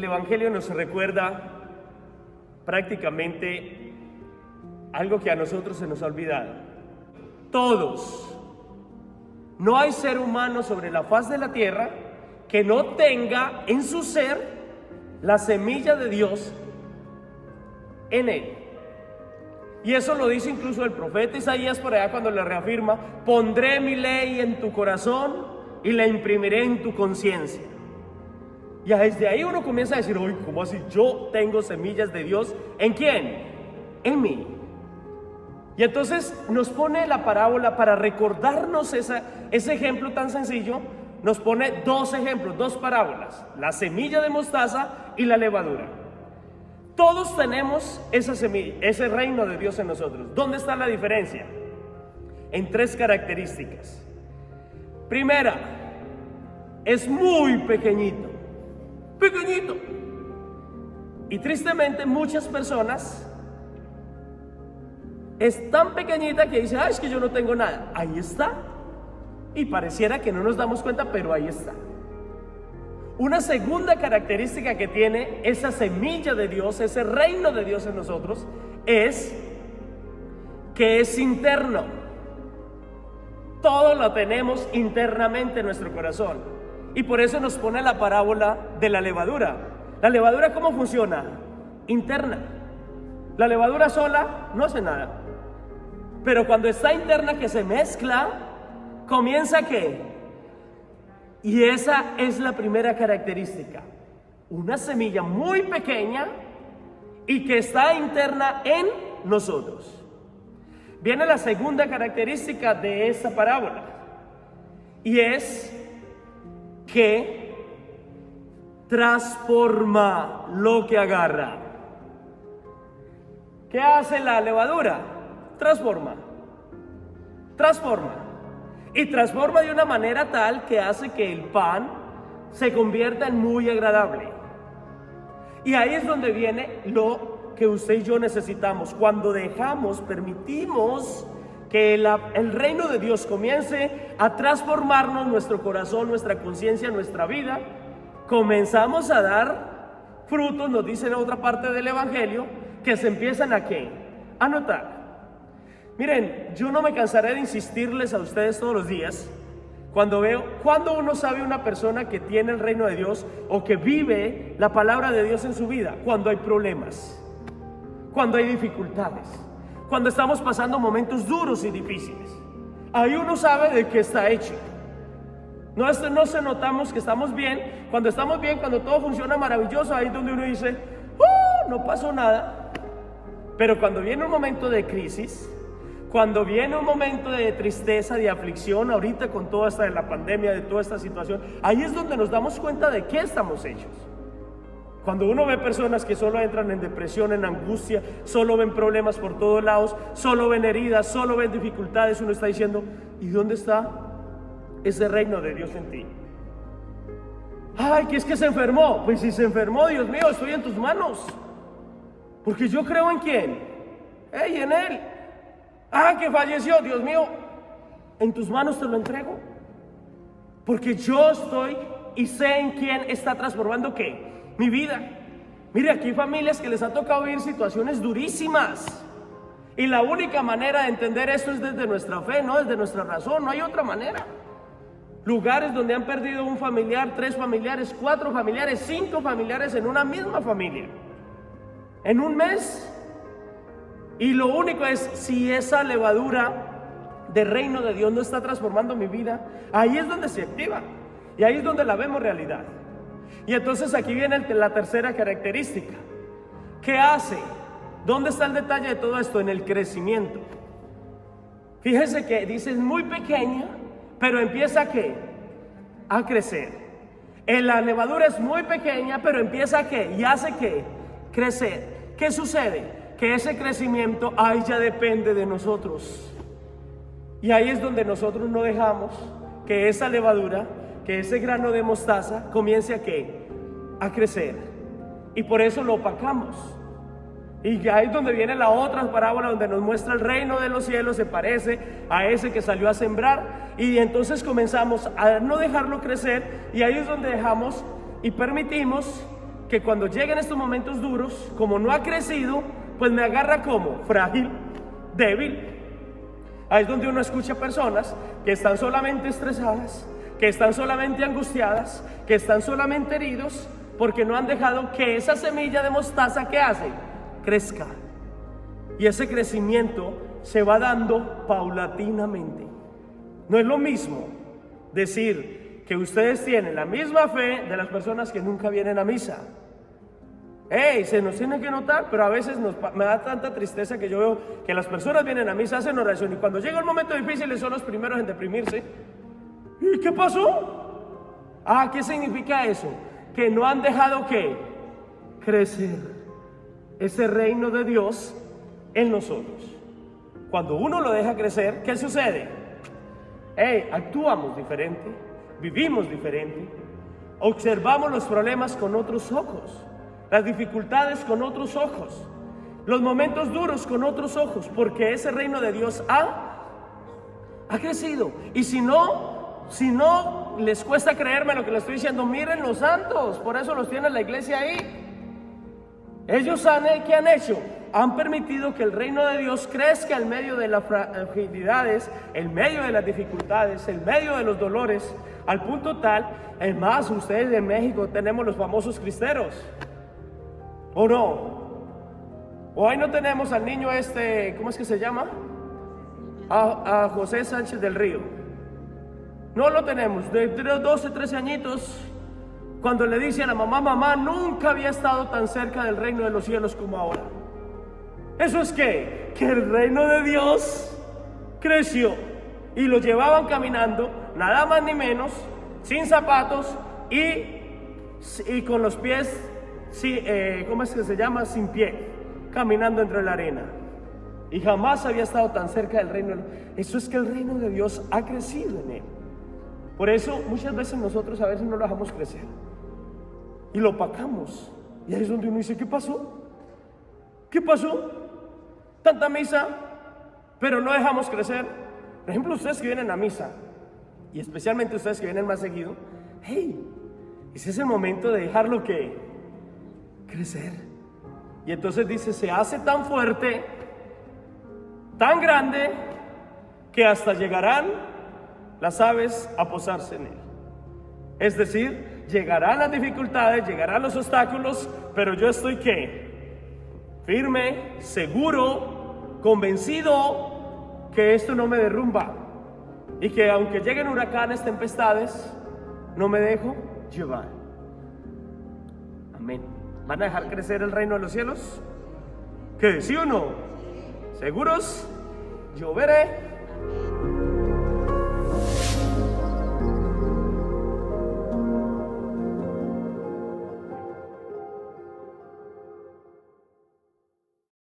el Evangelio nos recuerda prácticamente algo que a nosotros se nos ha olvidado. Todos, no hay ser humano sobre la faz de la tierra que no tenga en su ser la semilla de Dios en él. Y eso lo dice incluso el profeta Isaías por allá cuando le reafirma: pondré mi ley en tu corazón y la imprimiré en tu conciencia. Y desde ahí uno comienza a decir: uy, ¿cómo así? Yo tengo semillas de Dios. ¿En quién? En mí. Y entonces nos pone la parábola para recordarnos ese ejemplo tan sencillo. Nos pone dos ejemplos, dos parábolas: la semilla de mostaza y la levadura. Todos tenemos esa semilla, ese reino de Dios en nosotros. ¿Dónde está la diferencia? En tres características. Primera, es muy pequeñito. Pequeñito. Y tristemente muchas personas es tan pequeñita que dicen: es que yo no tengo nada. Ahí está. Y pareciera que no nos damos cuenta, pero ahí está. Una segunda característica que tiene esa semilla de Dios, ese reino de Dios en nosotros, es que es interno. Todo lo tenemos internamente en nuestro corazón. Y por eso nos pone la parábola de la levadura. ¿La levadura cómo funciona? Interna. La levadura sola no hace nada. Pero cuando está interna, que se mezcla, comienza ¿qué? Y esa es la primera característica. Una semilla muy pequeña y que está interna en nosotros. Viene la segunda característica de esa parábola. Y es que transforma lo que agarra. ¿Qué hace la levadura? Transforma. Y transforma de una manera tal que hace que el pan se convierta en muy agradable. Y ahí es donde viene lo que usted y yo necesitamos. Cuando permitimos que el reino de Dios comience a transformarnos, nuestro corazón, nuestra conciencia, nuestra vida, comenzamos a dar frutos, nos dice en otra parte del Evangelio, que se empiezan a ¿qué? A notar. Miren, yo no me cansaré de insistirles a ustedes todos los días cuando uno sabe una persona que tiene el reino de Dios o que vive la palabra de Dios en su vida. Cuando hay problemas, cuando hay dificultades, cuando estamos pasando momentos duros y difíciles. Ahí uno sabe de qué está hecho. No se notamos que estamos bien. Cuando estamos bien, cuando todo funciona maravilloso, ahí es donde uno dice: no pasó nada. Pero cuando viene un momento de crisis, cuando viene un momento de tristeza, de aflicción, ahorita con toda esta de la pandemia, de toda esta situación, ahí es donde nos damos cuenta de qué estamos hechos. Cuando uno ve personas que solo entran en depresión, en angustia, solo ven problemas por todos lados, solo ven heridas, solo ven dificultades, uno está diciendo: ¿y dónde está ese reino de Dios en ti? Ay, que es que se enfermó. Pues si se enfermó, Dios mío, estoy en tus manos. Porque yo creo en quién. En Él. Que falleció, Dios mío, en tus manos te lo entrego. Porque yo estoy y sé en quién está transformando ¿qué? Mi vida. Mire, aquí hay familias que les ha tocado vivir situaciones durísimas. Y la única manera de entender esto es desde nuestra fe, no desde nuestra razón, no hay otra manera. Lugares donde han perdido un familiar, 3 familiares, 4 familiares, 5 familiares en una misma familia. En un mes. Y lo único es, si esa levadura del reino de Dios no está transformando mi vida, ahí es donde se activa. Y ahí es donde la vemos realidad. Y entonces aquí viene la tercera característica. ¿Qué hace? ¿Dónde está el detalle de todo esto? En el crecimiento. Fíjese que dice, es muy pequeña, pero empieza ¿qué? A crecer. La levadura es muy pequeña, pero empieza ¿a qué? Y hace ¿qué? Crecer. ¿Qué sucede? Que ese crecimiento ahí ya depende de nosotros. Y ahí es donde nosotros no dejamos que esa levadura, que ese grano de mostaza comience ¿a qué? A crecer. Y por eso lo opacamos. Y ahí es donde viene la otra parábola donde nos muestra el reino de los cielos, se parece a ese que salió a sembrar. Y entonces comenzamos a no dejarlo crecer, y ahí es donde dejamos y permitimos que cuando lleguen estos momentos duros, como no ha crecido, pues me agarra como frágil, débil. Ahí es donde uno escucha personas que están solamente estresadas, que están solamente angustiadas, que están solamente heridos, porque no han dejado que esa semilla de mostaza que hace crezca. Y ese crecimiento se va dando paulatinamente. No es lo mismo decir que ustedes tienen la misma fe de las personas que nunca vienen a misa. Se nos tiene que notar, pero a veces me da tanta tristeza que yo veo que las personas vienen a misa, hacen oración y cuando llega el momento difícil son los primeros en deprimirse. ¿Y qué pasó? ¿Qué significa eso? Que no han dejado que crecer ese reino de Dios en nosotros. Cuando uno lo deja crecer, ¿qué sucede? Actuamos diferente, vivimos diferente, observamos los problemas con otros ojos, las dificultades con otros ojos, los momentos duros con otros ojos, porque ese reino de Dios ha crecido. Y si no les cuesta creerme lo que les estoy diciendo, miren los santos, por eso los tiene la iglesia ahí. Ellos ¿qué han hecho? Han permitido que el reino de Dios crezca en medio de las fragilidades, en medio de las dificultades, en medio de los dolores, al punto tal, es más, ustedes en México tenemos los famosos cristeros, ¿o no? O ahí no tenemos al niño ¿cómo es que se llama? A José Sánchez del Río. No lo tenemos, de 12, 13 añitos, cuando le dice a la mamá, nunca había estado tan cerca del reino de los cielos como ahora. ¿Eso es qué? Que el reino de Dios creció y lo llevaban caminando, nada más ni menos, sin zapatos y con los pies, ¿cómo es que se llama? Sin pie, caminando entre la arena. Y jamás había estado tan cerca del reino. Eso es que el reino de Dios ha crecido en él. Por eso muchas veces nosotros a veces no lo dejamos crecer y lo opacamos. Y ahí es donde uno dice, ¿qué pasó? ¿Qué pasó? Tanta misa, pero no dejamos crecer. Por ejemplo, ustedes que vienen a misa, y especialmente ustedes que vienen más seguido, ese es el momento de dejarlo que crecer. Y entonces dice, se hace tan fuerte, tan grande, que hasta llegarán las aves a posarse en él. Es decir, llegarán las dificultades, llegarán los obstáculos, pero yo estoy ¿qué? Firme, seguro, convencido que esto no me derrumba y que aunque lleguen huracanes, tempestades, no me dejo llevar. Amén. ¿Van a dejar crecer el reino de los cielos? ¿Qué? ¿Sí o no? ¿Seguros? Yo veré.